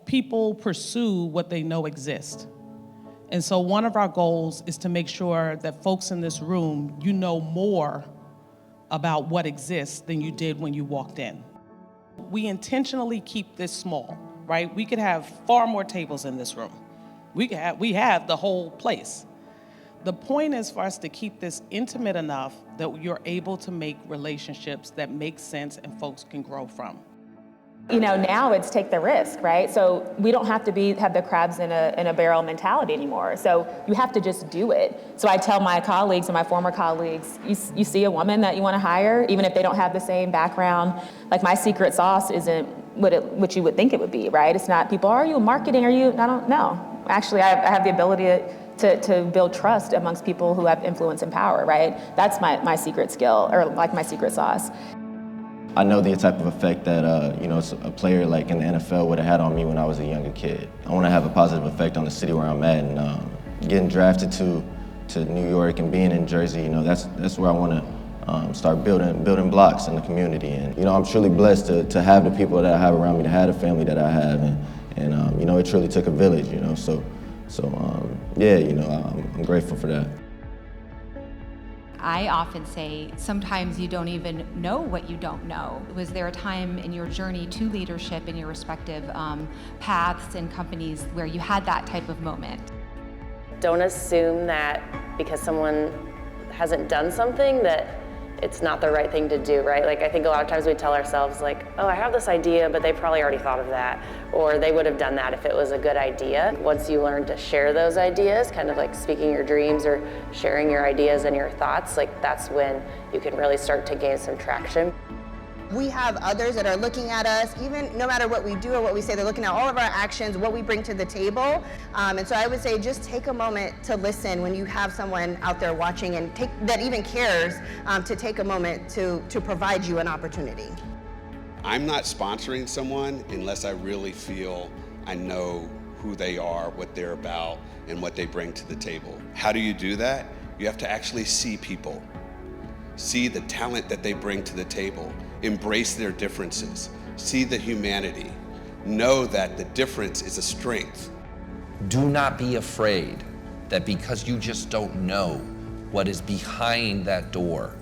people pursue what they know exists. And so one of our goals is to make sure that folks in this room, you know more about what exists than you did when you walked in. We intentionally keep this small, right? We could have far more tables in this room. We have the whole place. The point is for us to keep this intimate enough that you're able to make relationships that make sense and folks can grow from. You know, now it's take the risk, right? So we don't have to have the crabs in a barrel mentality anymore. So you have to just do it. So I tell my colleagues and my former colleagues, you see a woman that you want to hire, even if they don't have the same background, like my secret sauce isn't what you would think it would be, right? It's not people, are you marketing? I don't know. Actually, I have the ability to build trust amongst people who have influence and power, right? That's my secret skill, or like my secret sauce. I know the type of effect that a player like in the NFL would have had on me when I was a younger kid. I want to have a positive effect on the city where I'm at, and getting drafted to New York and being in Jersey, that's where I want to start building blocks in the community. And I'm truly blessed to have the people that I have around me, to have the family that I have, and it truly took a village. I'm grateful for that. I often say sometimes you don't even know what you don't know. Was there a time in your journey to leadership in your respective paths and companies where you had that type of moment? Don't assume that because someone hasn't done something that it's not the right thing to do, right? Like, I think a lot of times we tell ourselves like, oh, I have this idea, but they probably already thought of that, or they would have done that if it was a good idea. Once you learn to share those ideas, kind of like speaking your dreams or sharing your ideas and your thoughts, like that's when you can really start to gain some traction. We have others that are looking at us, even no matter what we do or what we say, they're looking at all of our actions, what we bring to the table. And so I would say just take a moment to listen when you have someone out there watching and that even cares to take a moment to provide you an opportunity. I'm not sponsoring someone unless I really feel I know who they are, what they're about, and what they bring to the table. How do you do that? You have to actually see people. See the talent that they bring to the table. Embrace their differences. See the humanity. Know that the difference is a strength. Do not be afraid that because you just don't know what is behind that door,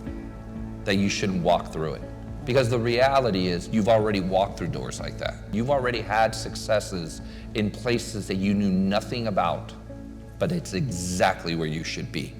that you shouldn't walk through it. Because the reality is you've already walked through doors like that. You've already had successes in places that you knew nothing about, but it's exactly where you should be.